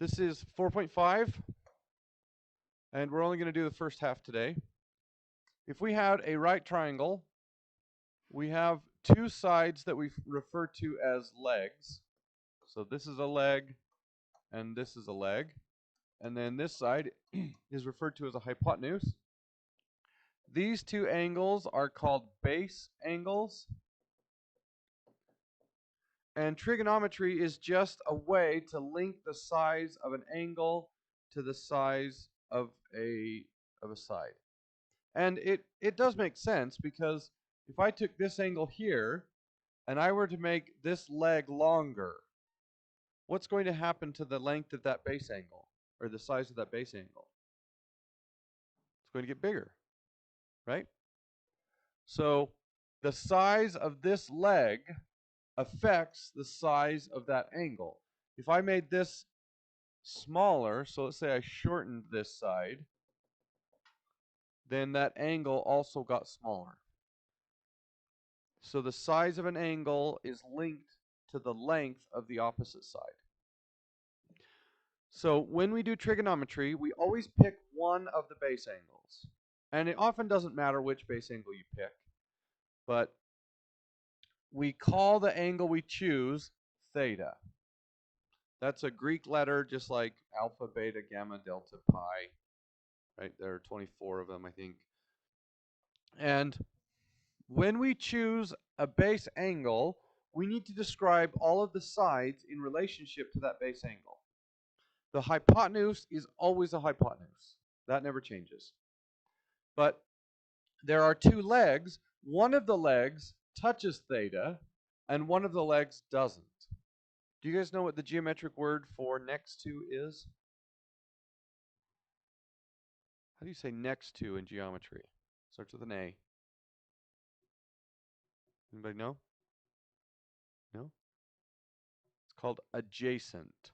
This is 4.5, and we're only going to do the first half today. If we had a right triangle, we have two sides that we refer to as legs. So this is a leg, and this is a leg. And then this side is referred to as a hypotenuse. These two angles are called base angles. And trigonometry is just a way to link the size of an angle to the size of a side. And it does make sense, because if I took this angle here and I were to make this leg longer, what's going to happen to the length of that base angle, or the size of that base angle? It's going to get bigger, right? So the size of this leg affects the size of that angle. If I made this smaller, so let's say I shortened this side, then that angle also got smaller. So the size of an angle is linked to the length of the opposite side. So when we do trigonometry, we always pick one of the base angles. And it often doesn't matter which base angle you pick, but we call the angle we choose theta. That's a Greek letter, just like alpha, beta, gamma, delta, pi. Right? There are 24 of them, I think. And when we choose a base angle, we need to describe all of the sides in relationship to that base angle. The hypotenuse is always a hypotenuse. That never changes. But there are two legs. One of the legs touches theta, and one of the legs doesn't. Do you guys know what the geometric word for next to is? How do you say next to in geometry? Starts with an A. Anybody know? No? It's called adjacent.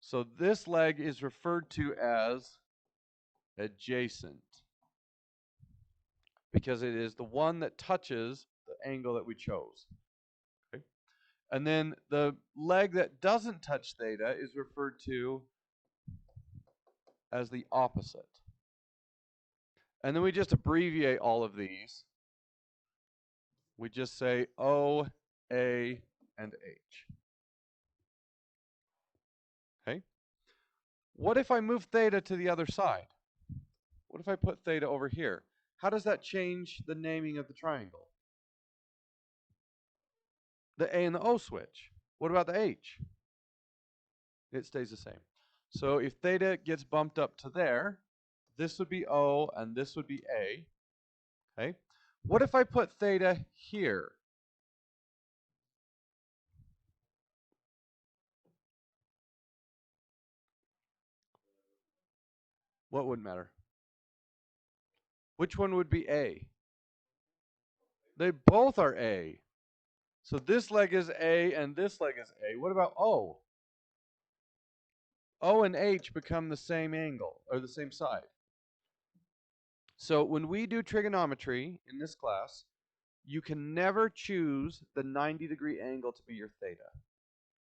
So this leg is referred to as adjacent, because it is the one that touches the angle that we chose. Okay? And then the leg that doesn't touch theta is referred to as the opposite. And then we just abbreviate all of these. We just say O, A, and H. Okay? What if I move theta to the other side? What if I put theta over here? How does that change the naming of the triangle? The A and the O switch. What about the H? It stays the same. So if theta gets bumped up to there, this would be O and this would be A. Okay? What if I put theta here? What would matter? Which one would be A? They both are A. So this leg is A and this leg is A. What about O? O and H become the same angle, or the same side. So when we do trigonometry in this class, you can never choose the 90-degree angle to be your theta.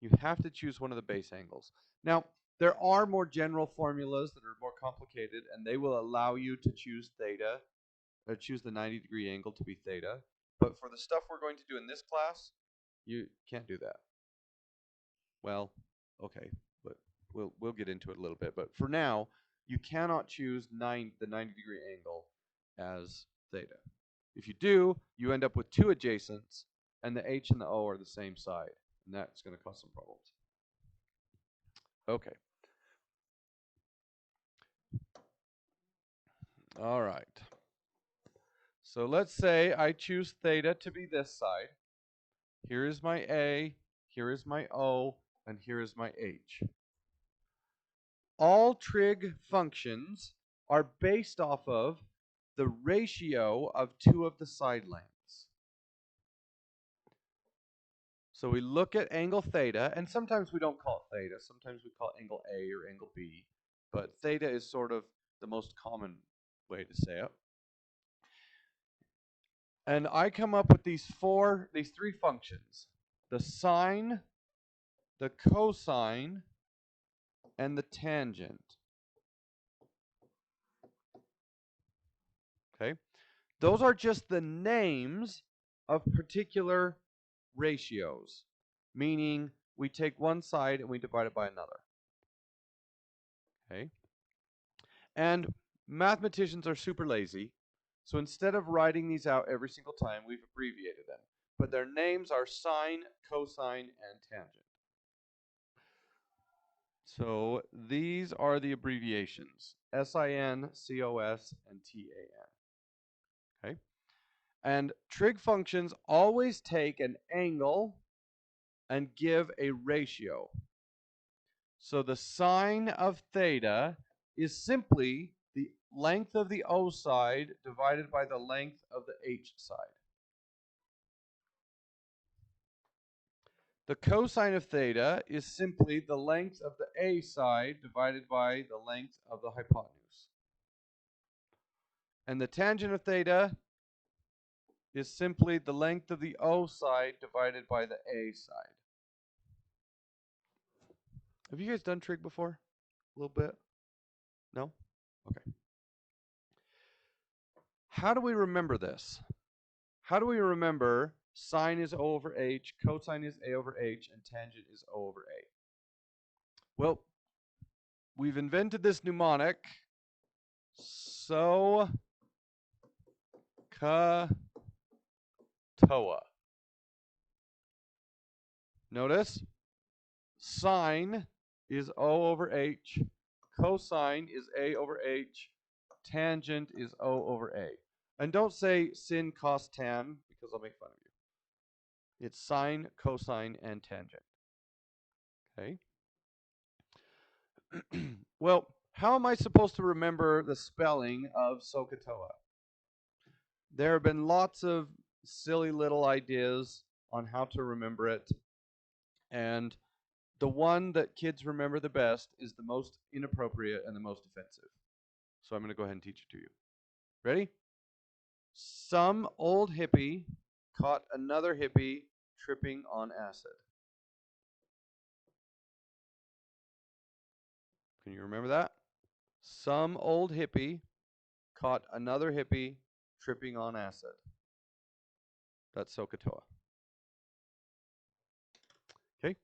You have to choose one of the base angles. Now, there are more general formulas that are more complicated, and they will allow you to choose theta, or choose the 90-degree angle to be theta. But for the stuff we're going to do in this class, you can't do that. Well, okay, but we'll get into it a little bit. But for now, you cannot choose the 90-degree angle as theta. If you do, you end up with two adjacents, and the H and the O are the same side, and that's going to cause some problems. Okay. All right. So let's say I choose theta to be this side. Here is my A, here is my O, and here is my H. All trig functions are based off of the ratio of two of the side lengths. So we look at angle theta, and sometimes we don't call it theta. Sometimes we call it angle A or angle B. But theta is sort of the most common way to say it. And I come up with these three functions: the sine, the cosine, and the tangent. Okay? Those are just the names of particular ratios, meaning we take one side and we divide it by another. Okay? And mathematicians are super lazy, so instead of writing these out every single time, we've abbreviated them. But their names are sine, cosine, and tangent. So these are the abbreviations: SIN, COS, and TAN. Okay? And trig functions always take an angle and give a ratio. So the sine of theta is simply the length of the O side divided by the length of the H side. The cosine of theta is simply the length of the A side divided by the length of the hypotenuse. And the tangent of theta is simply the length of the O side divided by the A side. Have you guys done trig before? A little bit? No? Okay. How do we remember this? How do we remember sine is O over H, cosine is A over H, and tangent is O over A? Well, we've invented this mnemonic, SOHCAHTOA. Notice, sine is O over H, cosine is A over H, tangent is O over A. And don't say sin, cos, tan, because I'll make fun of you. It's sine, cosine, and tangent. Okay? Well, how am I supposed to remember the spelling of SOHCAHTOA? There have been lots of silly little ideas on how to remember it, and the one that kids remember the best is the most inappropriate and the most offensive. So I'm going to go ahead and teach it to you. Ready? Some old hippie caught another hippie tripping on acid. Can you remember that? Some old hippie caught another hippie tripping on acid. That's SOHCAHTOA. Okay.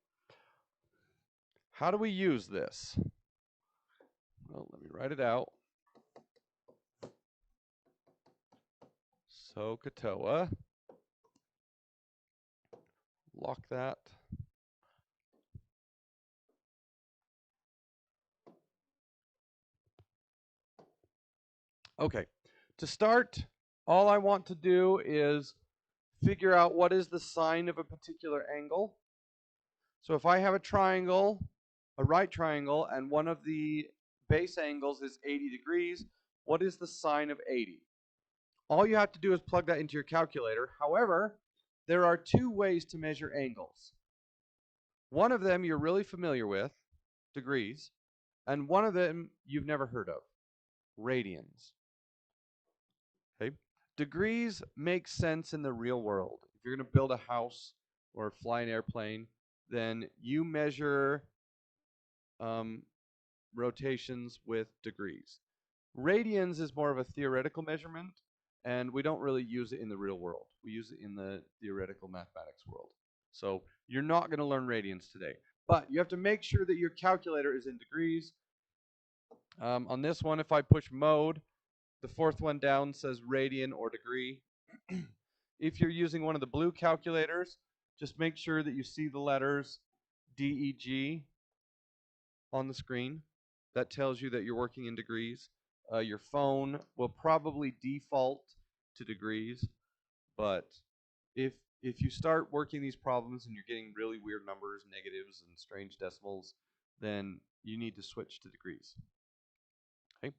How do we use this? Well, let me write it out. SOHCAHTOA. Lock that. Okay. To start, all I want to do is figure out what is the sine of a particular angle. So if I have a triangle, a right triangle, and one of the base angles is 80 degrees, what is the sine of 80? All you have to do is plug that into your calculator. However, there are two ways to measure angles. One of them you're really familiar with, degrees, and one of them you've never heard of, radians. Okay? Degrees make sense in the real world. If you're going to build a house or fly an airplane, then you measure rotations with degrees. Radians is more of a theoretical measurement, and we don't really use it in the real world. We use it in the theoretical mathematics world. So you're not going to learn radians today. But you have to make sure that your calculator is in degrees. On this one, if I push mode, the fourth one down says radian or degree. If you're using one of the blue calculators, just make sure that you see the letters DEG on the screen. That tells you that you're working in degrees. Your phone will probably default to degrees, but if you start working these problems and you're getting really weird numbers, negatives, and strange decimals, then you need to switch to degrees. Okay.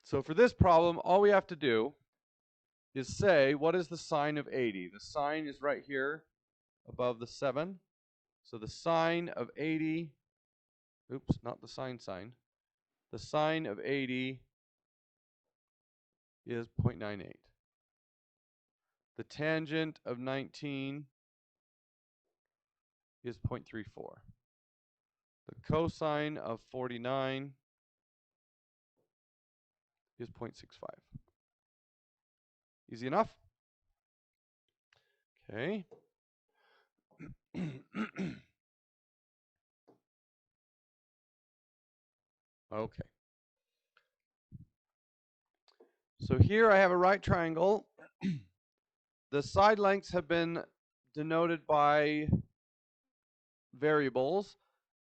So for this problem, all we have to do is say, what is the sine of 80? The sine is right here above the 7. So the sine of 80, oops, not the sine. The sine of 80 is 0.98. The tangent of 19 is 0.34. the cosine of 49 is 0.65. Easy enough? Okay. Okay. So here I have a right triangle. The side lengths have been denoted by variables,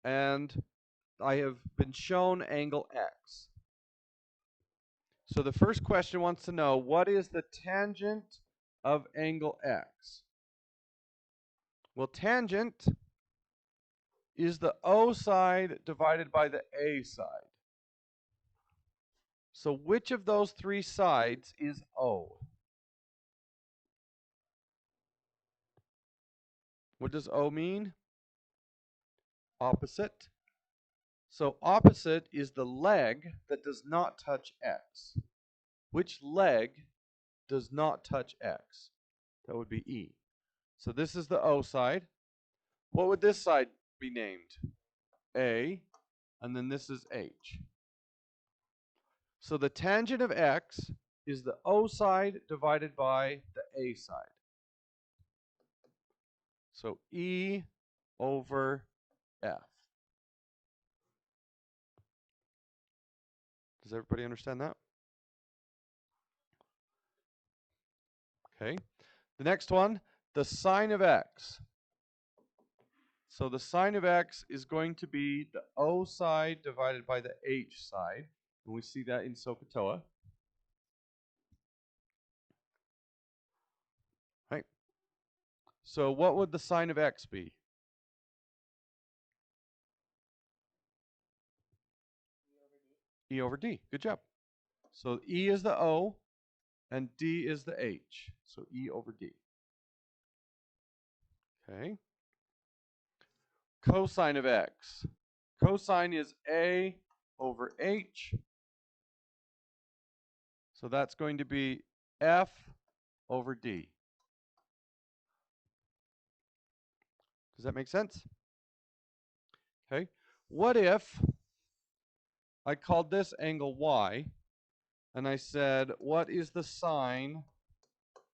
and I have been shown angle x. So the first question wants to know, what is the tangent of angle x? Well, tangent is the O side divided by the A side. So which of those three sides is O? What does O mean? Opposite. So opposite is the leg that does not touch x. Which leg does not touch x? That would be E. So this is the O side. What would this side be named? A, and then this is H. So the tangent of x is the O side divided by the A side. So E over F. Does everybody understand that? Okay. The next one, the sine of x. So the sine of x is going to be the O side divided by the H side. And we see that in SOHCAHTOA. Right? So what would the sine of x be? E over D. Good job. So E is the O and D is the H. So E over D. Okay. Cosine of x. Cosine is A over H. So that's going to be F over D. Does that make sense? Okay. What if I called this angle Y and I said, what is the sine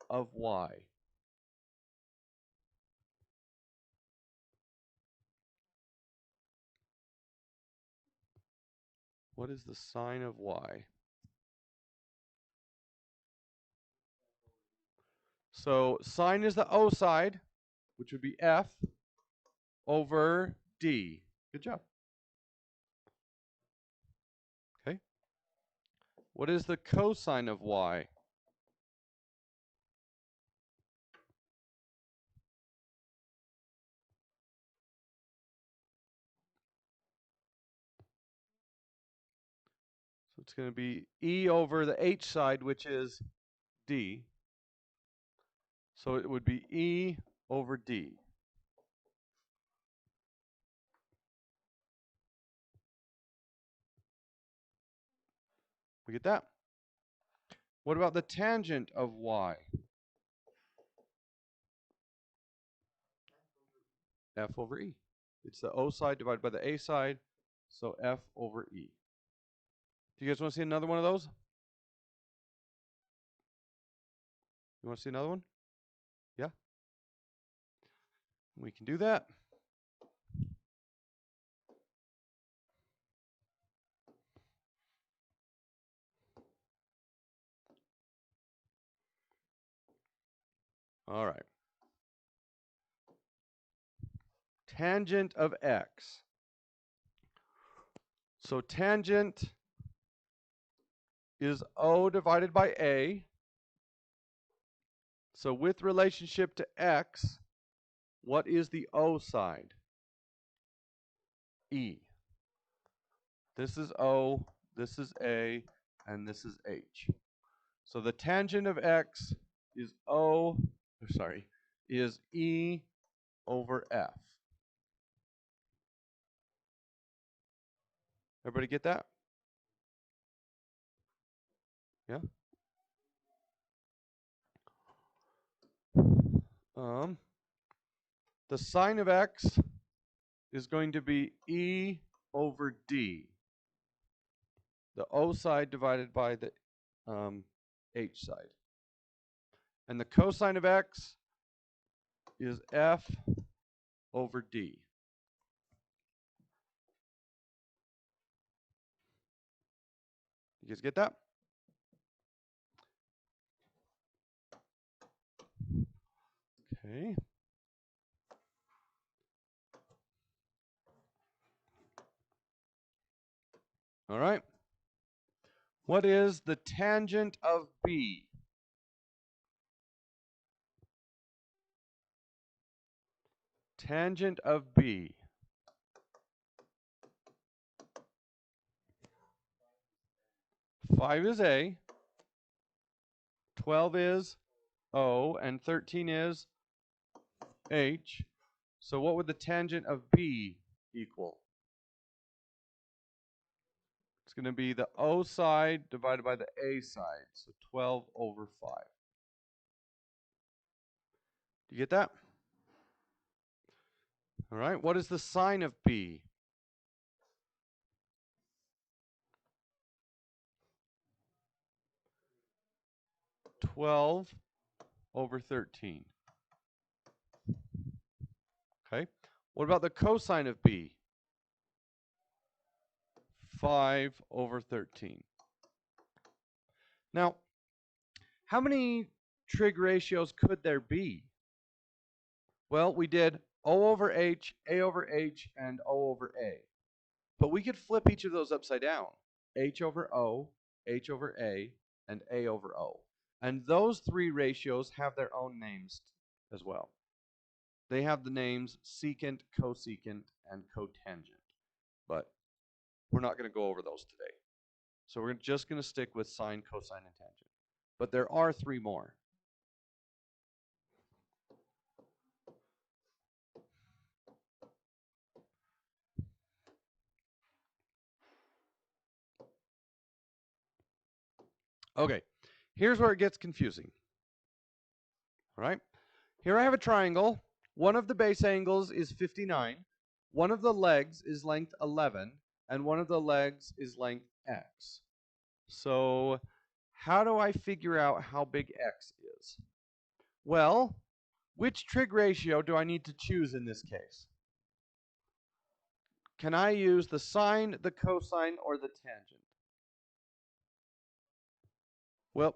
of Y? What is the sine of Y? So sine is the O side, which would be F over D. Good job. Okay. What is the cosine of Y? So it's going to be E over the H side, which is D. So it would be E over D. We get that? What about the tangent of Y? F over E. It's the O side divided by the A side, so F over E. Do you guys want to see another one of those? You want to see another one? Yeah? We can do that. All right. Tangent of X. So tangent is O divided by A. So with relationship to X, what is the O side? E. This is O, this is A, and this is H. So the tangent of X is is E over F. Everybody get that? Yeah? The sine of X is going to be E over D. The O side divided by the H side. And the cosine of X is F over D. You guys get that? Okay. All right. What is the tangent of B? Tangent of B. 5 is A, 12 is O, and 13 is H. So what would the tangent of B equal? It's going to be the O side divided by the A side. So 12 over 5. Do you get that? All right. What is the sine of B? (12 over 13). Okay. What about the cosine of B? 5 over 13. Now, how many trig ratios could there be? Well, we did O over H, A over H, and O over A. But we could flip each of those upside down. H over O, H over A, and A over O. And those three ratios have their own names as well. They have the names secant, cosecant, and cotangent. But we're not going to go over those today. So we're just going to stick with sine, cosine, and tangent. But there are three more. Okay, here's where it gets confusing. All right, here I have a triangle. One of the base angles is 59. One of the legs is length 11, and one of the legs is length x. So how do I figure out how big x is? Well, which trig ratio do I need to choose in this case? Can I use the sine, the cosine, or the tangent? Well,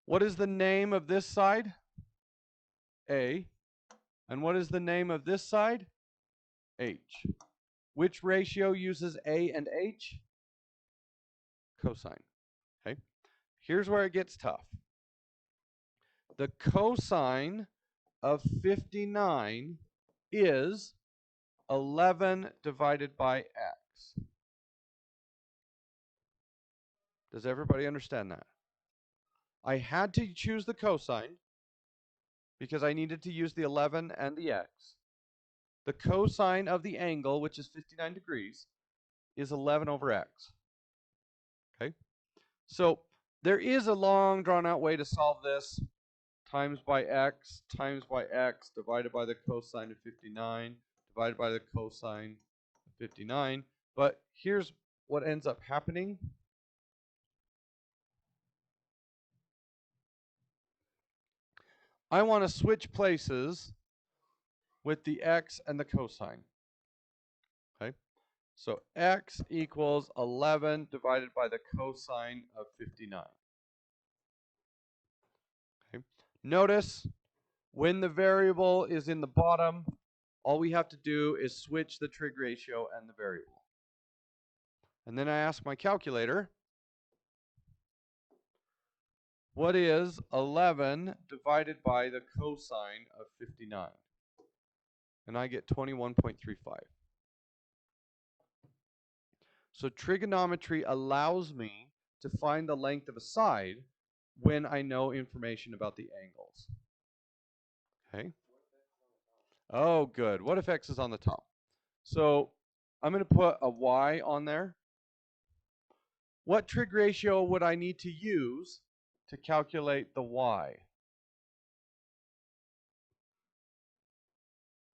what is the name of this side? A. And what is the name of this side? H. Which ratio uses A and H? Cosine. Okay. Here's where it gets tough. The cosine of 59 is 11 divided by x. Does everybody understand that? I had to choose the cosine because I needed to use the 11 and the x. The cosine of the angle, which is 59 degrees, is 11 over x. Okay? So there is a long drawn out way to solve this. Times by x divided by the cosine of 59 divided by the cosine of 59. But here's what ends up happening. I want to switch places with the x and the cosine. Okay? So x equals 11 divided by the cosine of 59. Okay? Notice when the variable is in the bottom, all we have to do is switch the trig ratio and the variable. And then I ask my calculator, what is 11 divided by the cosine of 59? And I get 21.35. So trigonometry allows me to find the length of a side when I know information about the angles. Okay. Oh, good. What if x is on the top? So I'm going to put a y on there. What trig ratio would I need to use to calculate the y?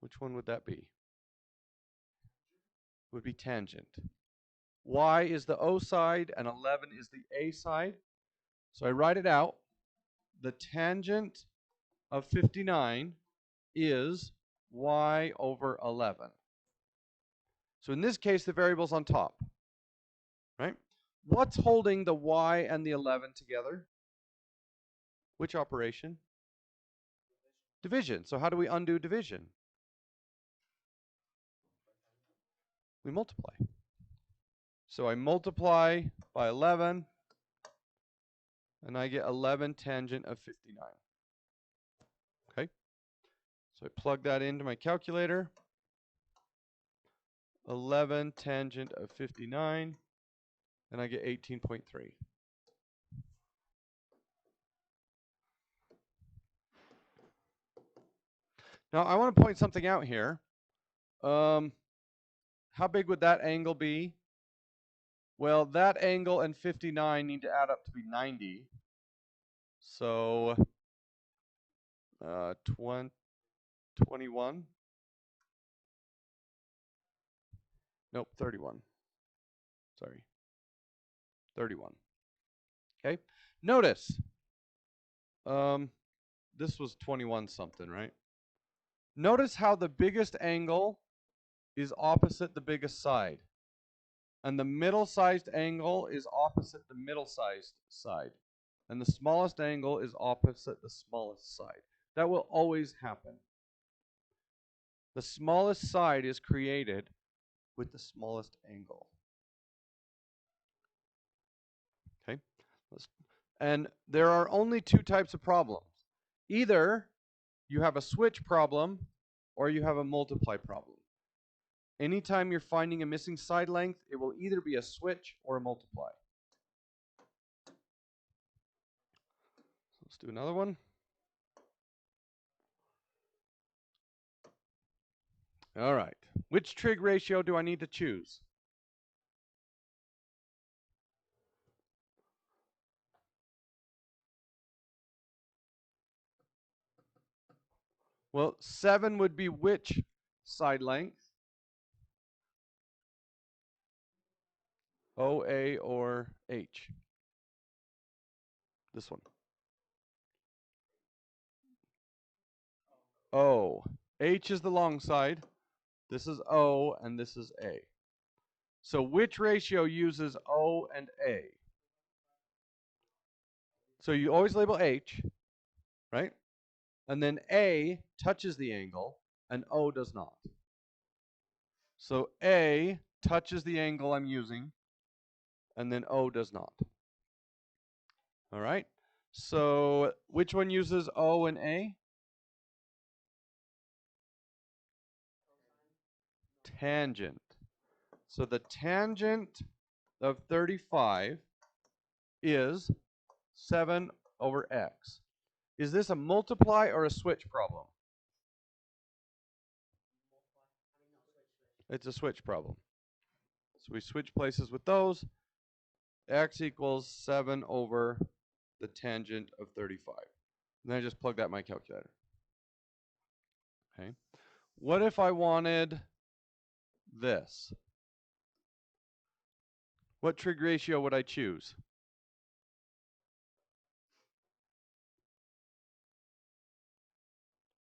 Which one would that be? would be tangent. Y is the O side and 11 is the A side. So I write it out. The tangent of 59 is y over 11. So in this case, the variable's on top, right? What's holding the y and the 11 together? Which operation? Division. So how do we undo division? We multiply. So I multiply by 11, and I get 11 tangent of 59. Okay? So I plug that into my calculator. 11 tangent of 59, and I get 18.3. Now I want to point something out here. How big would that angle be? Well, that angle and 59 need to add up to be 90. So 21. Nope, 31. Sorry. 31. Okay. Notice, this was 21 something, right? Notice how the biggest angle is opposite the biggest side. And the middle-sized angle is opposite the middle-sized side. And the smallest angle is opposite the smallest side. That will always happen. The smallest side is created with the smallest angle. Okay? And there are only two types of problems. Either you have a switch problem or you have a multiply problem. Anytime you're finding a missing side length, it will either be a switch or a multiply. Let's do another one. All right. Which trig ratio do I need to choose? Well, 7 would be which side length? OA or H? This one. O. H is the long side. This is O, and this is A. So which ratio uses O and A? So you always label H, right? And then A touches the angle, and O does not. So A touches the angle I'm using, and then O does not. All right? So which one uses O and A? Tangent. So the tangent of 35 is 7 over x. Is this a multiply or a switch problem? It's a switch problem. So we switch places with those. X equals 7 over the tangent of 35. And then I just plug that in my calculator. Okay. What if I wanted this? What trig ratio would I choose?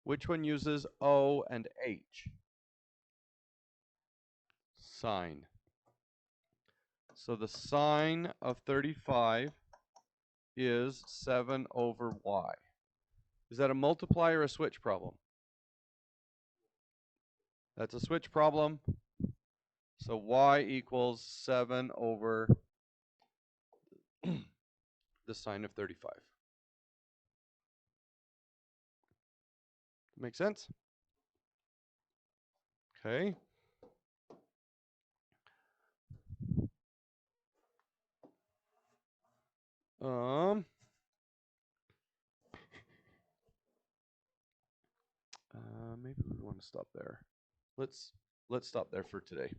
Which one uses O and H? Sine. So the sine of 35 is 7 over y. Is that a multiply or a switch problem? That's a switch problem. So y equals 7 over the sine of 35. Make sense? Okay. Maybe we want to stop there. Let's stop there for today.